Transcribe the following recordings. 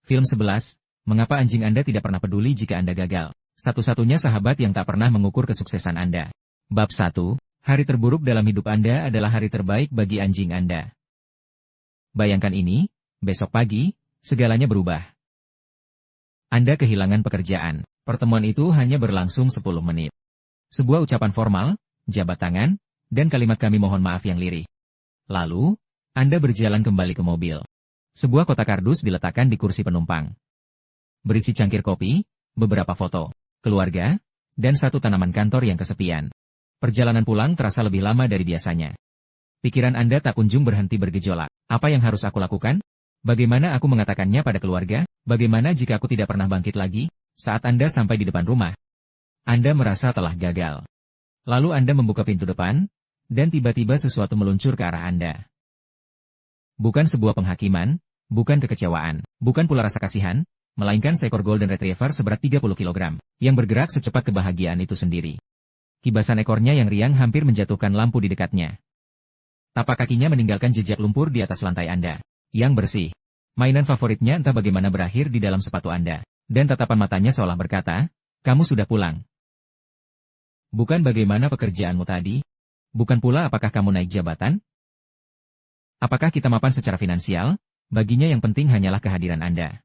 Film 11, mengapa anjing Anda tidak pernah peduli jika Anda gagal? Satu-satunya sahabat yang tak pernah mengukur kesuksesan Anda. Bab 1, hari terburuk dalam hidup Anda adalah hari terbaik bagi anjing Anda. Bayangkan ini, besok pagi, segalanya berubah. Anda kehilangan pekerjaan. Pertemuan itu hanya berlangsung 10 menit. Sebuah ucapan formal, jabat tangan, dan kalimat kami mohon maaf yang lirih. Lalu, Anda berjalan kembali ke mobil. Sebuah kotak kardus diletakkan di kursi penumpang. Berisi cangkir kopi, beberapa foto, keluarga, dan satu tanaman kantor yang kesepian. Perjalanan pulang terasa lebih lama dari biasanya. Pikiran Anda tak kunjung berhenti bergejolak. Apa yang harus aku lakukan? Bagaimana aku mengatakannya pada keluarga? Bagaimana jika aku tidak pernah bangkit lagi? Saat Anda sampai di depan rumah, Anda merasa telah gagal. Lalu Anda membuka pintu depan, dan tiba-tiba sesuatu meluncur ke arah Anda. Bukan sebuah penghakiman, bukan kekecewaan, bukan pula rasa kasihan, melainkan seekor Golden Retriever seberat 30 kg, yang bergerak secepat kebahagiaan itu sendiri. Kibasan ekornya yang riang hampir menjatuhkan lampu di dekatnya. Tapak kakinya meninggalkan jejak lumpur di atas lantai Anda, yang bersih. Mainan favoritnya entah bagaimana berakhir di dalam sepatu Anda, dan tatapan matanya seolah berkata, kamu sudah pulang. Bukan bagaimana pekerjaanmu tadi, bukan pula apakah kamu naik jabatan, apakah kita mapan secara finansial. Baginya yang penting hanyalah kehadiran Anda.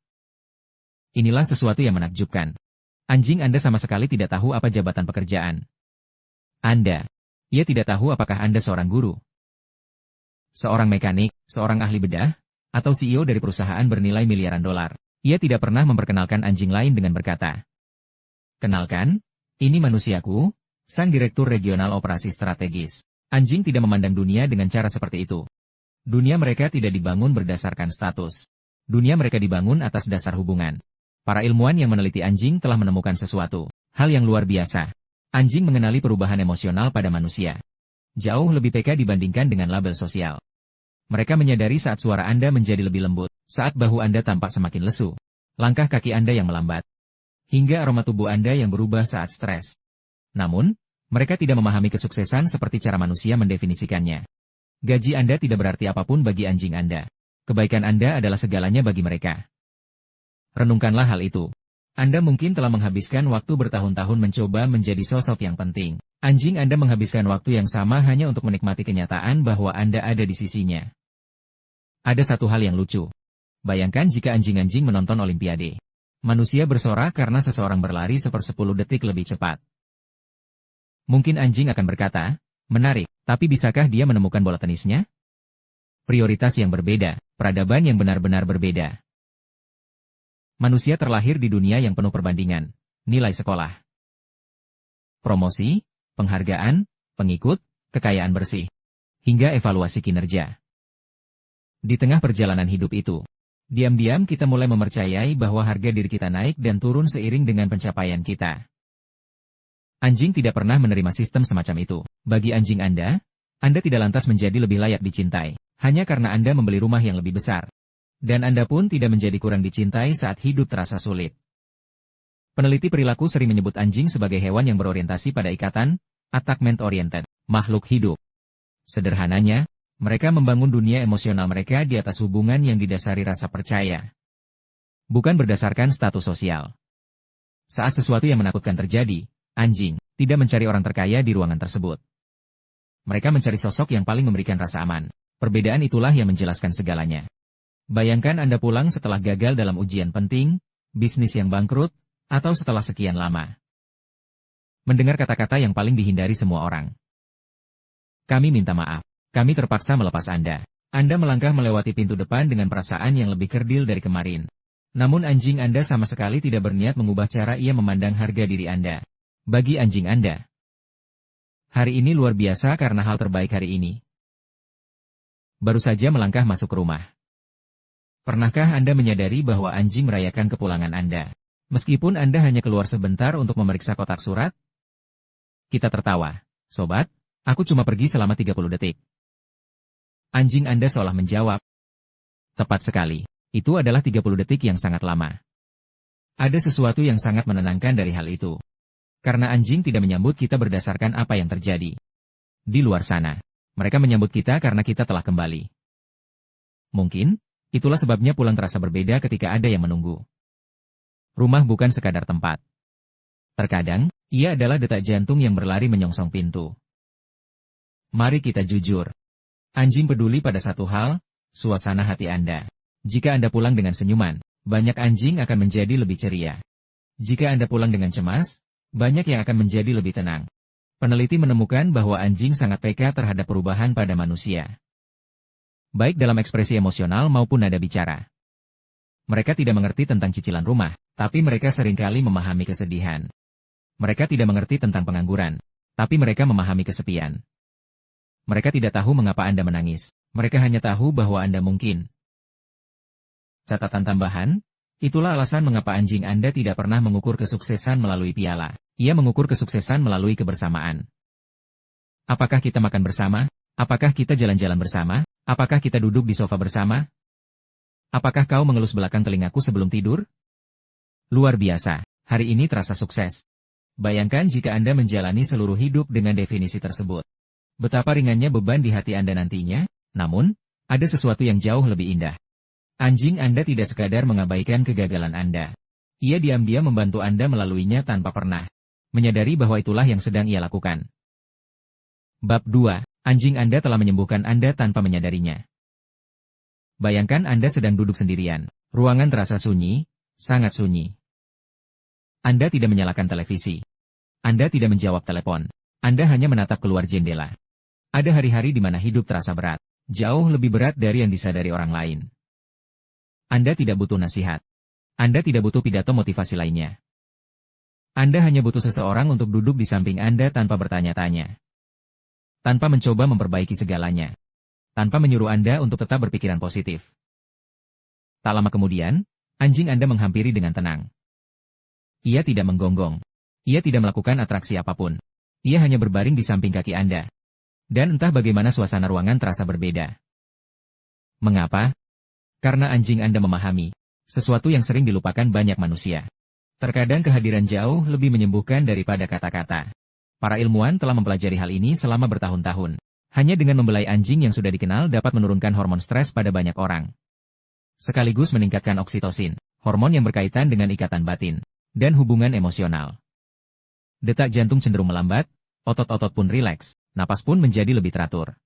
Inilah sesuatu yang menakjubkan. Anjing Anda sama sekali tidak tahu apa jabatan pekerjaan Anda. Ia tidak tahu apakah Anda seorang guru, seorang mekanik, seorang ahli bedah, atau CEO dari perusahaan bernilai miliaran dolar. Ia tidak pernah memperkenalkan anjing lain dengan berkata, kenalkan, ini manusiaku, sang direktur regional operasi strategis. Anjing tidak memandang dunia dengan cara seperti itu. Dunia mereka tidak dibangun berdasarkan status. Dunia mereka dibangun atas dasar hubungan. Para ilmuwan yang meneliti anjing telah menemukan sesuatu, hal yang luar biasa. Anjing mengenali perubahan emosional pada manusia. Jauh lebih peka dibandingkan dengan label sosial. Mereka menyadari saat suara Anda menjadi lebih lembut, saat bahu Anda tampak semakin lesu, langkah kaki Anda yang melambat, hingga aroma tubuh Anda yang berubah saat stres. Namun, mereka tidak memahami kesuksesan seperti cara manusia mendefinisikannya. Gaji Anda tidak berarti apapun bagi anjing Anda. Kebaikan Anda adalah segalanya bagi mereka. Renungkanlah hal itu. Anda mungkin telah menghabiskan waktu bertahun-tahun mencoba menjadi sosok yang penting. Anjing Anda menghabiskan waktu yang sama hanya untuk menikmati kenyataan bahwa Anda ada di sisinya. Ada satu hal yang lucu. Bayangkan jika anjing-anjing menonton Olimpiade. Manusia bersorak karena seseorang berlari 1/10 detik lebih cepat. Mungkin anjing akan berkata, menarik, tapi bisakah dia menemukan bola tenisnya? Prioritas yang berbeda, peradaban yang benar-benar berbeda. Manusia terlahir di dunia yang penuh perbandingan, nilai sekolah, promosi, penghargaan, pengikut, kekayaan bersih, hingga evaluasi kinerja. Di tengah perjalanan hidup itu, diam-diam kita mulai mempercayai bahwa harga diri kita naik dan turun seiring dengan pencapaian kita. Anjing tidak pernah menerima sistem semacam itu. Bagi anjing Anda tidak lantas menjadi lebih layak dicintai, hanya karena Anda membeli rumah yang lebih besar. Dan Anda pun tidak menjadi kurang dicintai saat hidup terasa sulit. Peneliti perilaku sering menyebut anjing sebagai hewan yang berorientasi pada ikatan, attachment-oriented, makhluk hidup. Sederhananya, mereka membangun dunia emosional mereka di atas hubungan yang didasari rasa percaya, bukan berdasarkan status sosial. Saat sesuatu yang menakutkan terjadi, anjing tidak mencari orang terkaya di ruangan tersebut. Mereka mencari sosok yang paling memberikan rasa aman. Perbedaan itulah yang menjelaskan segalanya. Bayangkan Anda pulang setelah gagal dalam ujian penting, bisnis yang bangkrut, atau setelah sekian lama mendengar kata-kata yang paling dihindari semua orang. Kami minta maaf. Kami terpaksa melepas Anda. Anda melangkah melewati pintu depan dengan perasaan yang lebih kerdil dari kemarin. Namun anjing Anda sama sekali tidak berniat mengubah cara ia memandang harga diri Anda. Bagi anjing Anda, hari ini luar biasa karena hal terbaik hari ini baru saja melangkah masuk ke rumah. Pernahkah Anda menyadari bahwa anjing merayakan kepulangan Anda? Meskipun Anda hanya keluar sebentar untuk memeriksa kotak surat? Kita tertawa. Sobat, aku cuma pergi selama 30 detik. Anjing Anda seolah menjawab. Tepat sekali. Itu adalah 30 detik yang sangat lama. Ada sesuatu yang sangat menenangkan dari hal itu. Karena anjing tidak menyambut kita berdasarkan apa yang terjadi di luar sana. Mereka menyambut kita karena kita telah kembali. Mungkin, Itulah sebabnya pulang terasa berbeda ketika ada yang menunggu. Rumah bukan sekadar tempat. Terkadang, ia adalah detak jantung yang berlari menyongsong pintu. Mari kita jujur. Anjing peduli pada satu hal, suasana hati Anda. Jika Anda pulang dengan senyuman, banyak anjing akan menjadi lebih ceria. Jika Anda pulang dengan cemas, banyak yang akan menjadi lebih tenang. Peneliti menemukan bahwa anjing sangat peka terhadap perubahan pada manusia. Baik dalam ekspresi emosional maupun nada bicara. Mereka tidak mengerti tentang cicilan rumah, tapi mereka seringkali memahami kesedihan. Mereka tidak mengerti tentang pengangguran, tapi mereka memahami kesepian. Mereka tidak tahu mengapa Anda menangis, mereka hanya tahu bahwa Anda mungkin. Catatan tambahan, itulah alasan mengapa anjing Anda tidak pernah mengukur kesuksesan melalui piala. Ia mengukur kesuksesan melalui kebersamaan. Apakah kita makan bersama? Apakah kita jalan-jalan bersama? Apakah kita duduk di sofa bersama? Apakah kau mengelus belakang telingaku sebelum tidur? Luar biasa, hari ini terasa sukses. Bayangkan jika Anda menjalani seluruh hidup dengan definisi tersebut. Betapa ringannya beban di hati Anda nantinya, namun, ada sesuatu yang jauh lebih indah. Anjing Anda tidak sekadar mengabaikan kegagalan Anda. Ia diam-diam membantu Anda melaluinya tanpa pernah menyadari bahwa itulah yang sedang ia lakukan. Bab 2. Anjing Anda telah menyembuhkan Anda tanpa menyadarinya. Bayangkan Anda sedang duduk sendirian. Ruangan terasa sunyi, sangat sunyi. Anda tidak menyalakan televisi. Anda tidak menjawab telepon. Anda hanya menatap keluar jendela. Ada hari-hari di mana hidup terasa berat. Jauh lebih berat dari yang disadari orang lain. Anda tidak butuh nasihat. Anda tidak butuh pidato motivasi lainnya. Anda hanya butuh seseorang untuk duduk di samping Anda tanpa bertanya-tanya. Tanpa mencoba memperbaiki segalanya. Tanpa menyuruh Anda untuk tetap berpikiran positif. Tak lama kemudian, anjing Anda menghampiri dengan tenang. Ia tidak menggonggong. Ia tidak melakukan atraksi apapun. Ia hanya berbaring di samping kaki Anda. Dan entah bagaimana suasana ruangan terasa berbeda. Mengapa? Karena anjing Anda memahami sesuatu yang sering dilupakan banyak manusia. Terkadang kehadiran jauh lebih menyembuhkan daripada kata-kata. Para ilmuwan telah mempelajari hal ini selama bertahun-tahun. Hanya dengan membelai anjing yang sudah dikenal dapat menurunkan hormon stres pada banyak orang. Sekaligus meningkatkan oksitosin, hormon yang berkaitan dengan ikatan batin, dan hubungan emosional. Detak jantung cenderung melambat, otot-otot pun rileks, napas pun menjadi lebih teratur.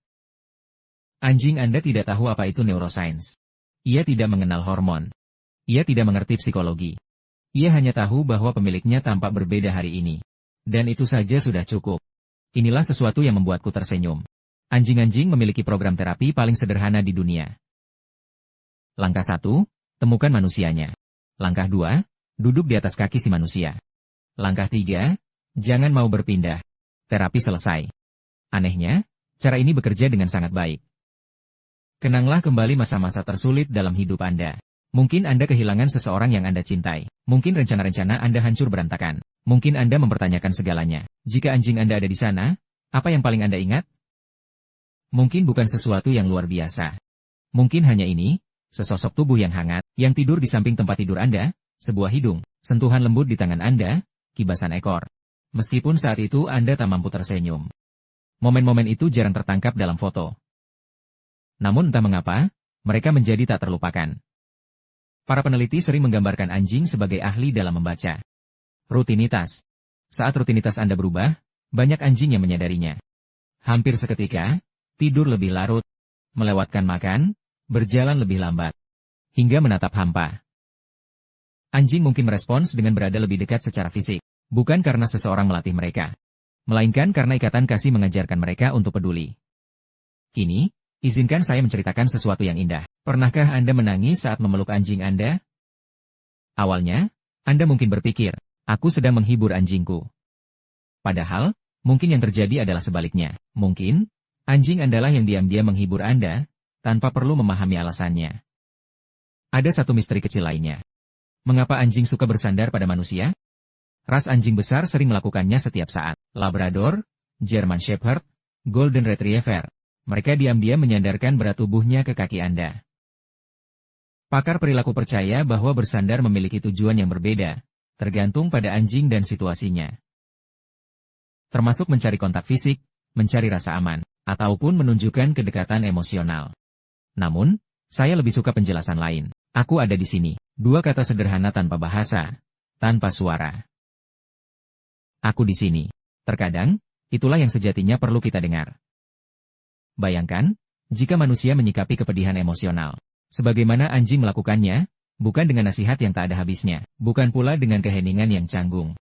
Anjing Anda tidak tahu apa itu neuroscience. Ia tidak mengenal hormon. Ia tidak mengerti psikologi. Ia hanya tahu bahwa pemiliknya tampak berbeda hari ini. Dan itu saja sudah cukup. Inilah sesuatu yang membuatku tersenyum. Anjing-anjing memiliki program terapi paling sederhana di dunia. Langkah 1, temukan manusianya. Langkah 2, duduk di atas kaki si manusia. Langkah 3, jangan mau berpindah. Terapi selesai. Anehnya, cara ini bekerja dengan sangat baik. Kenanglah kembali masa-masa tersulit dalam hidup Anda. Mungkin Anda kehilangan seseorang yang Anda cintai. Mungkin rencana-rencana Anda hancur berantakan. Mungkin Anda mempertanyakan segalanya. Jika anjing Anda ada di sana, apa yang paling Anda ingat? Mungkin bukan sesuatu yang luar biasa. Mungkin hanya ini, sesosok tubuh yang hangat, yang tidur di samping tempat tidur Anda, sebuah hidung, sentuhan lembut di tangan Anda, kibasan ekor. Meskipun saat itu Anda tak mampu tersenyum. Momen-momen itu jarang tertangkap dalam foto. Namun entah mengapa, mereka menjadi tak terlupakan. Para peneliti sering menggambarkan anjing sebagai ahli dalam membaca. Rutinitas. Saat rutinitas Anda berubah, banyak anjing yang menyadarinya. Hampir seketika, tidur lebih larut, melewatkan makan, berjalan lebih lambat, hingga menatap hampa. Anjing mungkin merespons dengan berada lebih dekat secara fisik, bukan karena seseorang melatih mereka, melainkan karena ikatan kasih mengajarkan mereka untuk peduli. Kini, izinkan saya menceritakan sesuatu yang indah. Pernahkah Anda menangis saat memeluk anjing Anda? Awalnya, Anda mungkin berpikir, aku sedang menghibur anjingku. Padahal, mungkin yang terjadi adalah sebaliknya. Mungkin, anjing Anda lah yang diam-diam menghibur Anda, tanpa perlu memahami alasannya. Ada satu misteri kecil lainnya. Mengapa anjing suka bersandar pada manusia? Ras anjing besar sering melakukannya setiap saat. Labrador, German Shepherd, Golden Retriever. Mereka diam-diam menyandarkan berat tubuhnya ke kaki Anda. Pakar perilaku percaya bahwa bersandar memiliki tujuan yang berbeda, tergantung pada anjing dan situasinya. Termasuk mencari kontak fisik, mencari rasa aman, ataupun menunjukkan kedekatan emosional. Namun, Saya lebih suka penjelasan lain. Aku ada di sini. Dua kata sederhana tanpa bahasa, tanpa suara. Aku di sini. Terkadang, itulah yang sejatinya perlu kita dengar. Bayangkan, jika manusia menyikapi kepedihan emosional, sebagaimana anjing melakukannya, bukan dengan nasihat yang tak ada habisnya, bukan pula dengan keheningan yang canggung.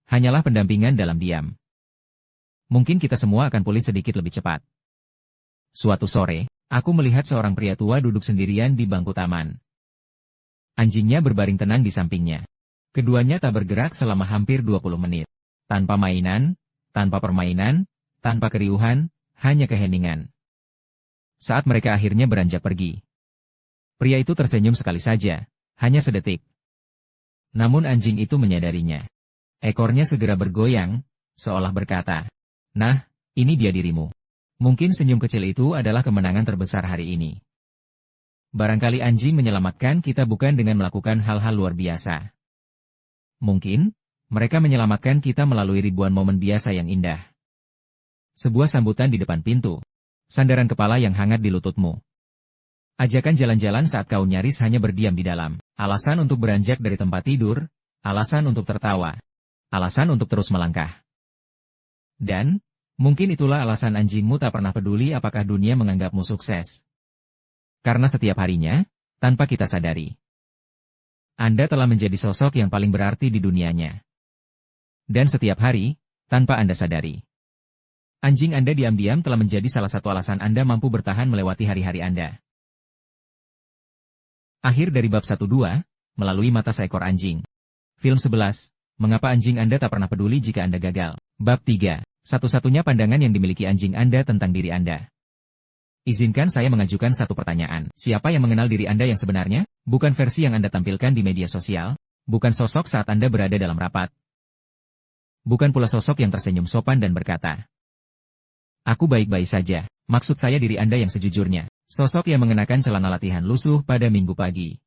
Hanyalah pendampingan dalam diam. Mungkin kita semua akan pulih sedikit lebih cepat. Suatu sore, aku melihat seorang pria tua duduk sendirian di bangku taman. Anjingnya berbaring tenang di sampingnya. Keduanya tak bergerak selama hampir 20 menit. Tanpa mainan, tanpa permainan, tanpa keriuhan, hanya keheningan. Saat mereka akhirnya beranjak pergi, pria itu tersenyum sekali saja, hanya sedetik. Namun anjing itu menyadarinya. Ekornya segera bergoyang, seolah berkata, "Nah, ini dia dirimu." Mungkin senyum kecil itu adalah kemenangan terbesar hari ini. Barangkali anjing menyelamatkan kita bukan dengan melakukan hal-hal luar biasa. Mungkin, mereka menyelamatkan kita melalui ribuan momen biasa yang indah. Sebuah sambutan di depan pintu. Sandaran kepala yang hangat di lututmu. Ajakan jalan-jalan saat kau nyaris hanya berdiam di dalam. Alasan untuk beranjak dari tempat tidur, alasan untuk tertawa, alasan untuk terus melangkah. Dan, mungkin itulah alasan anjingmu tak pernah peduli apakah dunia menganggapmu sukses. Karena setiap harinya, tanpa kita sadari, Anda telah menjadi sosok yang paling berarti di dunianya. Dan setiap hari, tanpa Anda sadari, anjing Anda diam-diam telah menjadi salah satu alasan Anda mampu bertahan melewati hari-hari Anda. Akhir dari bab 1-2, melalui mata seekor anjing. Film 11, mengapa anjing Anda tak pernah peduli jika Anda gagal. Bab 3, satu-satunya pandangan yang dimiliki anjing Anda tentang diri Anda. Izinkan saya mengajukan satu pertanyaan. Siapa yang mengenal diri Anda yang sebenarnya? Bukan versi yang Anda tampilkan di media sosial, bukan sosok saat Anda berada dalam rapat. Bukan pula sosok yang tersenyum sopan dan berkata, "Aku baik-baik saja." Maksud saya diri Anda yang sejujurnya. Sosok yang mengenakan celana latihan lusuh pada Minggu pagi.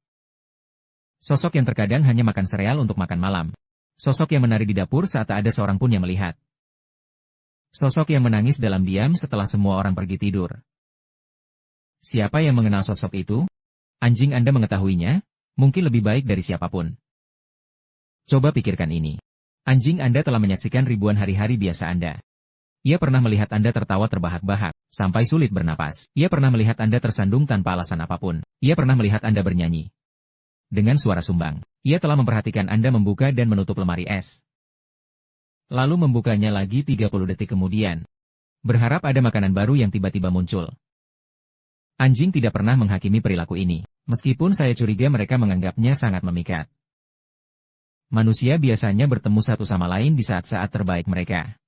Sosok yang terkadang hanya makan sereal untuk makan malam. Sosok yang menari di dapur saat tak ada seorang pun yang melihat. Sosok yang menangis dalam diam setelah semua orang pergi tidur. Siapa yang mengenal sosok itu? Anjing Anda mengetahuinya, mungkin lebih baik dari siapapun. Coba pikirkan ini. Anjing Anda telah menyaksikan ribuan hari-hari biasa Anda. Ia pernah melihat Anda tertawa terbahak-bahak, sampai sulit bernapas. Ia pernah melihat Anda tersandung tanpa alasan apapun. Ia pernah melihat Anda bernyanyi dengan suara sumbang. Ia telah memperhatikan Anda membuka dan menutup lemari es. Lalu membukanya lagi 30 detik kemudian. Berharap ada makanan baru yang tiba-tiba muncul. Anjing tidak pernah menghakimi perilaku ini, meskipun saya curiga mereka menganggapnya sangat memikat. Manusia biasanya bertemu satu sama lain di saat-saat terbaik mereka.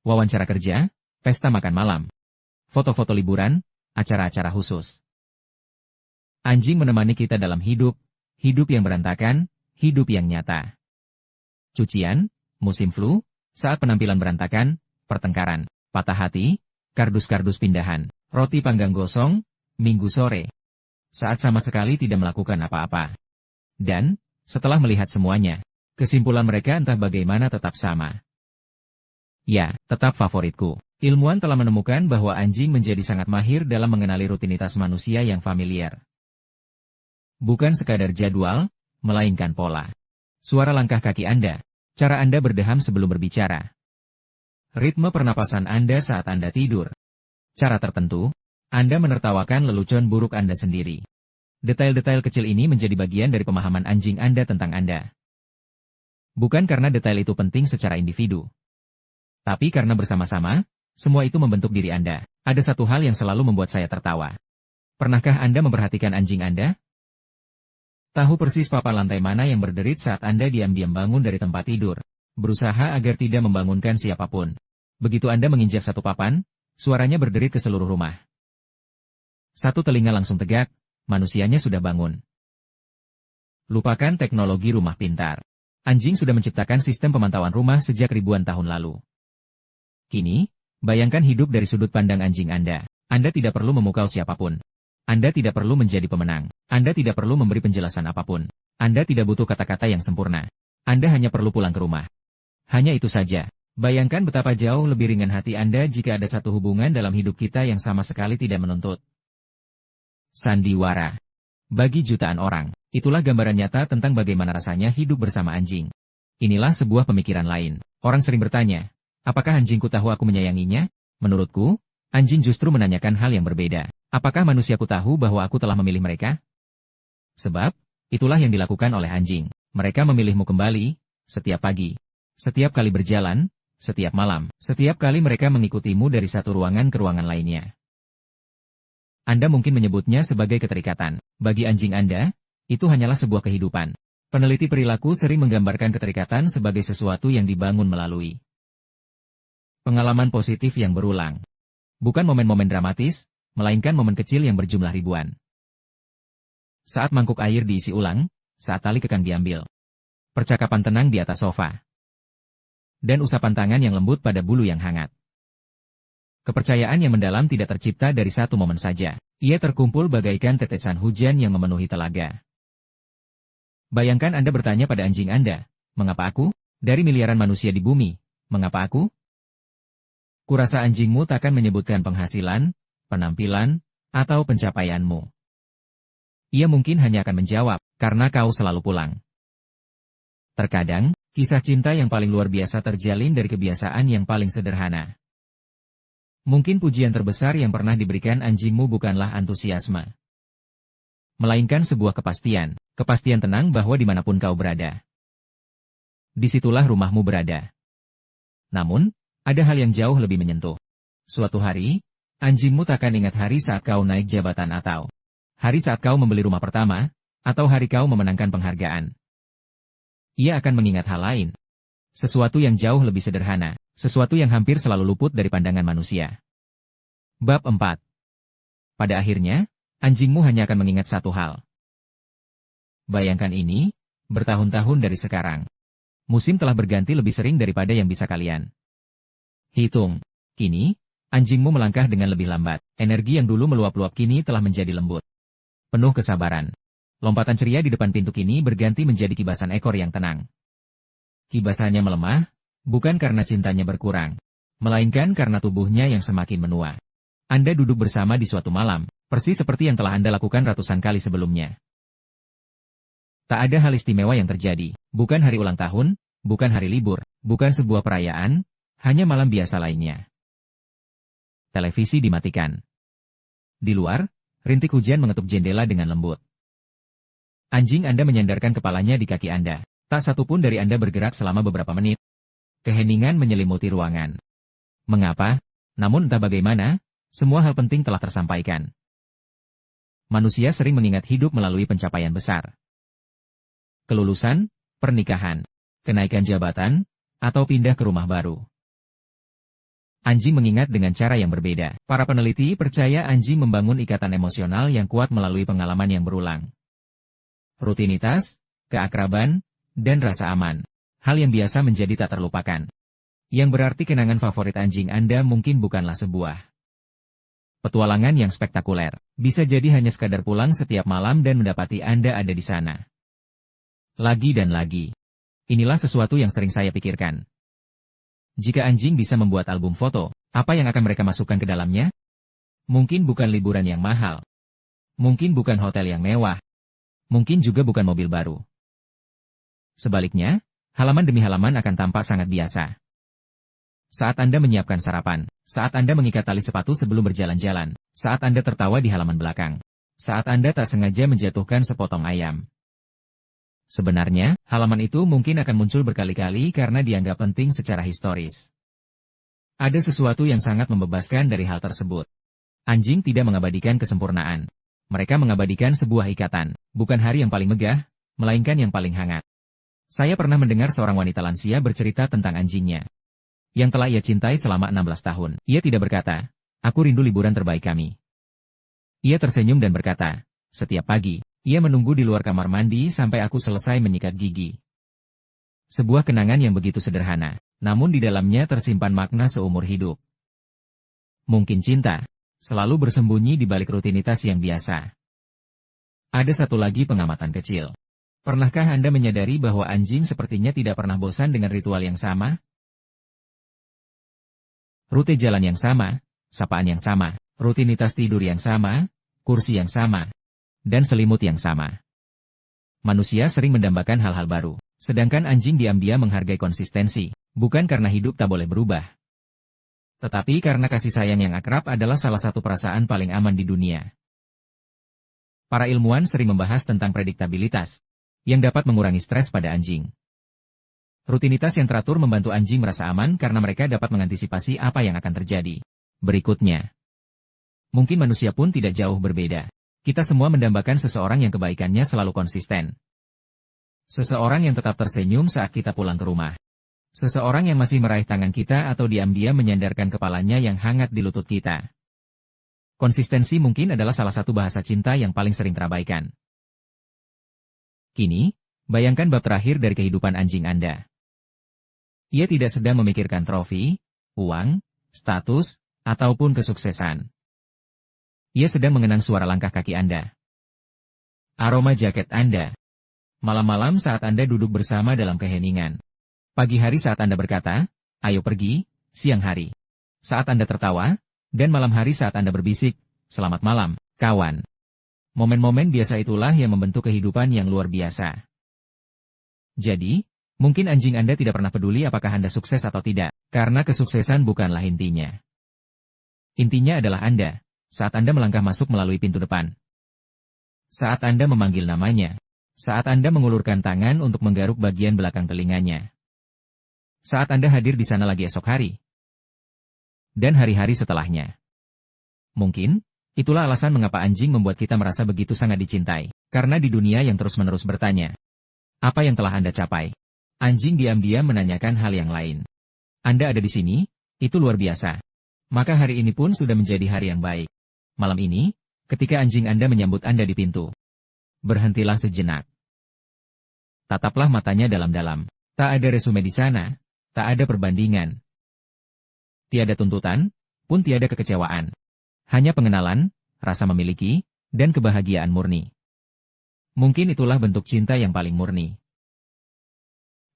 Wawancara kerja, pesta makan malam, foto-foto liburan, acara-acara khusus. Anjing menemani kita dalam hidup yang berantakan, hidup yang nyata. Cucian, musim flu, saat penampilan berantakan, pertengkaran, patah hati, kardus-kardus pindahan, roti panggang gosong, Minggu sore. Saat sama sekali tidak melakukan apa-apa. Dan, setelah melihat semuanya, kesimpulan mereka entah bagaimana tetap sama. Ya, tetap favoritku. Ilmuwan telah menemukan bahwa anjing menjadi sangat mahir dalam mengenali rutinitas manusia yang familiar. Bukan sekadar jadwal, melainkan pola. Suara langkah kaki Anda, cara Anda berdeham sebelum berbicara. Ritme pernapasan Anda saat Anda tidur. Cara tertentu, Anda menertawakan lelucon buruk Anda sendiri. Detail-detail kecil ini menjadi bagian dari pemahaman anjing Anda tentang Anda. Bukan karena detail itu penting secara individu. Tapi karena bersama-sama, semua itu membentuk diri Anda. Ada satu hal yang selalu membuat saya tertawa. Pernahkah Anda memperhatikan anjing Anda? Tahu persis papan lantai mana yang berderit saat Anda diam-diam bangun dari tempat tidur, berusaha agar tidak membangunkan siapapun. Begitu Anda menginjak satu papan, suaranya berderit ke seluruh rumah. Satu telinga langsung tegak, manusianya sudah bangun. Lupakan teknologi rumah pintar. Anjing sudah menciptakan sistem pemantauan rumah sejak ribuan tahun lalu. Kini, bayangkan hidup dari sudut pandang anjing Anda. Anda tidak perlu memukau siapapun. Anda tidak perlu menjadi pemenang. Anda tidak perlu memberi penjelasan apapun. Anda tidak butuh kata-kata yang sempurna. Anda hanya perlu pulang ke rumah. Hanya itu saja. Bayangkan betapa jauh lebih ringan hati Anda jika ada satu hubungan dalam hidup kita yang sama sekali tidak menuntut Sandiwara. Bagi jutaan orang, itulah gambaran nyata tentang bagaimana rasanya hidup bersama anjing. Inilah sebuah pemikiran lain. Orang sering bertanya, apakah anjingku tahu aku menyayanginya? Menurutku, anjing justru menanyakan hal yang berbeda. Apakah manusiaku tahu bahwa aku telah memilih mereka? Sebab, itulah yang dilakukan oleh anjing. Mereka memilihmu kembali, setiap pagi, setiap kali berjalan, setiap malam, setiap kali mereka mengikutimu dari satu ruangan ke ruangan lainnya. Anda mungkin menyebutnya sebagai keterikatan. Bagi anjing Anda, itu hanyalah sebuah kehidupan. Peneliti perilaku sering menggambarkan keterikatan sebagai sesuatu yang dibangun melalui pengalaman positif yang berulang. Bukan momen-momen dramatis, melainkan momen kecil yang berjumlah ribuan. Saat mangkuk air diisi ulang, saat tali kekang diambil. Percakapan tenang di atas sofa. Dan usapan tangan yang lembut pada bulu yang hangat. Kepercayaan yang mendalam tidak tercipta dari satu momen saja. Ia terkumpul bagaikan tetesan hujan yang memenuhi telaga. Bayangkan Anda bertanya pada anjing Anda, mengapa aku? Dari miliaran manusia di bumi, mengapa aku? Kurasa anjingmu takkan menyebutkan penghasilan, penampilan, atau pencapaianmu. Ia mungkin hanya akan menjawab, karena kau selalu pulang. Terkadang, kisah cinta yang paling luar biasa terjalin dari kebiasaan yang paling sederhana. Mungkin pujian terbesar yang pernah diberikan anjingmu bukanlah antusiasme. Melainkan sebuah kepastian tenang bahwa dimanapun kau berada. Disitulah rumahmu berada. Namun, ada hal yang jauh lebih menyentuh. Suatu hari, anjingmu takkan ingat hari saat kau naik jabatan atau hari saat kau membeli rumah pertama, atau hari kau memenangkan penghargaan. Ia akan mengingat hal lain. Sesuatu yang jauh lebih sederhana, sesuatu yang hampir selalu luput dari pandangan manusia. Bab 4. Pada akhirnya, anjingmu hanya akan mengingat satu hal. Bayangkan ini, bertahun-tahun dari sekarang. Musim telah berganti lebih sering daripada yang bisa kalian hitung. Kini, anjingmu melangkah dengan lebih lambat. Energi yang dulu meluap-luap kini telah menjadi lembut. Penuh kesabaran. Lompatan ceria di depan pintu kini berganti menjadi kibasan ekor yang tenang. Kibasannya melemah, bukan karena cintanya berkurang, melainkan karena tubuhnya yang semakin menua. Anda duduk bersama di suatu malam, persis seperti yang telah Anda lakukan ratusan kali sebelumnya. Tak ada hal istimewa yang terjadi, bukan hari ulang tahun, bukan hari libur, bukan sebuah perayaan, hanya malam biasa lainnya. Televisi dimatikan. Di luar, rintik hujan mengetuk jendela dengan lembut. Anjing Anda menyandarkan kepalanya di kaki Anda. Tak satu pun dari Anda bergerak selama beberapa menit. Keheningan menyelimuti ruangan. Mengapa? Namun entah bagaimana, semua hal penting telah tersampaikan. Manusia sering mengingat hidup melalui pencapaian besar. Kelulusan, pernikahan, kenaikan jabatan, atau pindah ke rumah baru. Anjing mengingat dengan cara yang berbeda. Para peneliti percaya anjing membangun ikatan emosional yang kuat melalui pengalaman yang berulang. Rutinitas, keakraban, dan rasa aman. Hal yang biasa menjadi tak terlupakan. Yang berarti kenangan favorit anjing Anda mungkin bukanlah sebuah petualangan yang spektakuler. Bisa jadi hanya sekadar pulang setiap malam dan mendapati Anda ada di sana. Lagi dan lagi. Inilah sesuatu yang sering saya pikirkan. Jika anjing bisa membuat album foto, apa yang akan mereka masukkan ke dalamnya? Mungkin bukan liburan yang mahal. Mungkin bukan hotel yang mewah. Mungkin juga bukan mobil baru. Sebaliknya, halaman demi halaman akan tampak sangat biasa. Saat Anda menyiapkan sarapan, saat Anda mengikat tali sepatu sebelum berjalan-jalan, saat Anda tertawa di halaman belakang, saat Anda tak sengaja menjatuhkan sepotong ayam. Sebenarnya, halaman itu mungkin akan muncul berkali-kali karena dianggap penting secara historis. Ada sesuatu yang sangat membebaskan dari hal tersebut. Anjing tidak mengabadikan kesempurnaan. Mereka mengabadikan sebuah ikatan, bukan hari yang paling megah, melainkan yang paling hangat. Saya pernah mendengar seorang wanita lansia bercerita tentang anjingnya, yang telah ia cintai selama 16 tahun. Ia tidak berkata, "Aku rindu liburan terbaik kami." Ia tersenyum dan berkata, "Setiap pagi, ia menunggu di luar kamar mandi sampai aku selesai menyikat gigi." Sebuah kenangan yang begitu sederhana, namun di dalamnya tersimpan makna seumur hidup. Mungkin cinta selalu bersembunyi di balik rutinitas yang biasa. Ada satu lagi pengamatan kecil. Pernahkah Anda menyadari bahwa anjing sepertinya tidak pernah bosan dengan ritual yang sama? Rute jalan yang sama, sapaan yang sama, rutinitas tidur yang sama, kursi yang sama, dan selimut yang sama. Manusia sering mendambakan hal-hal baru, sedangkan anjing diam-diam menghargai konsistensi, bukan karena hidup tak boleh berubah. Tetapi karena kasih sayang yang akrab adalah salah satu perasaan paling aman di dunia. Para ilmuwan sering membahas tentang prediktabilitas, yang dapat mengurangi stres pada anjing. Rutinitas yang teratur membantu anjing merasa aman karena mereka dapat mengantisipasi apa yang akan terjadi. Berikutnya. Mungkin manusia pun tidak jauh berbeda. Kita semua mendambakan seseorang yang kebaikannya selalu konsisten. Seseorang yang tetap tersenyum saat kita pulang ke rumah. Seseorang yang masih meraih tangan kita atau diam-diam menyandarkan kepalanya yang hangat di lutut kita. Konsistensi mungkin adalah salah satu bahasa cinta yang paling sering terabaikan. Kini, bayangkan bab terakhir dari kehidupan anjing Anda. Ia tidak sedang memikirkan trofi, uang, status, ataupun kesuksesan. Ia sedang mengenang suara langkah kaki Anda. Aroma jaket Anda. Malam-malam saat Anda duduk bersama dalam keheningan. Pagi hari saat Anda berkata, ayo pergi, siang hari. Saat Anda tertawa, dan malam hari saat Anda berbisik, selamat malam, kawan. Momen-momen biasa itulah yang membentuk kehidupan yang luar biasa. Jadi, mungkin anjing Anda tidak pernah peduli apakah Anda sukses atau tidak, karena kesuksesan bukanlah intinya. Intinya adalah Anda, saat Anda melangkah masuk melalui pintu depan. Saat Anda memanggil namanya. Saat Anda mengulurkan tangan untuk menggaruk bagian belakang telinganya. Saat Anda hadir di sana lagi esok hari. Dan hari-hari setelahnya. Mungkin, itulah alasan mengapa anjing membuat kita merasa begitu sangat dicintai. Karena di dunia yang terus-menerus bertanya, apa yang telah Anda capai? Anjing diam-diam menanyakan hal yang lain. Anda ada di sini, itu luar biasa. Maka hari ini pun sudah menjadi hari yang baik. Malam ini, ketika anjing Anda menyambut Anda di pintu, berhentilah sejenak. Tataplah matanya dalam-dalam. Tak ada resume di sana, tak ada perbandingan. Tiada tuntutan, pun tiada kekecewaan. Hanya pengenalan, rasa memiliki, dan kebahagiaan murni. Mungkin itulah bentuk cinta yang paling murni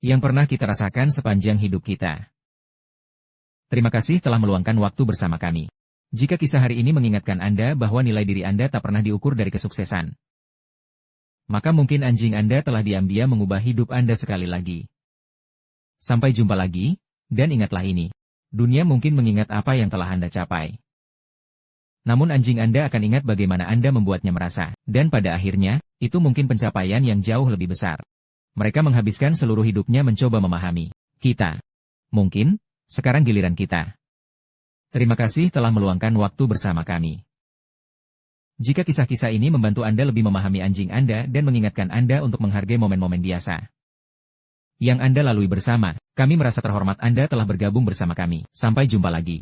yang pernah kita rasakan sepanjang hidup kita. Terima kasih telah meluangkan waktu bersama kami. Jika kisah hari ini mengingatkan Anda bahwa nilai diri Anda tak pernah diukur dari kesuksesan, maka mungkin anjing Anda telah diam-diam mengubah hidup Anda sekali lagi. Sampai jumpa lagi, dan ingatlah ini. Dunia mungkin mengingat apa yang telah Anda capai. Namun anjing Anda akan ingat bagaimana Anda membuatnya merasa, dan pada akhirnya, itu mungkin pencapaian yang jauh lebih besar. Mereka menghabiskan seluruh hidupnya mencoba memahami kita. Mungkin, sekarang giliran kita. Terima kasih telah meluangkan waktu bersama kami. Jika kisah-kisah ini membantu Anda lebih memahami anjing Anda dan mengingatkan Anda untuk menghargai momen-momen biasa yang Anda lalui bersama, kami merasa terhormat Anda telah bergabung bersama kami. Sampai jumpa lagi.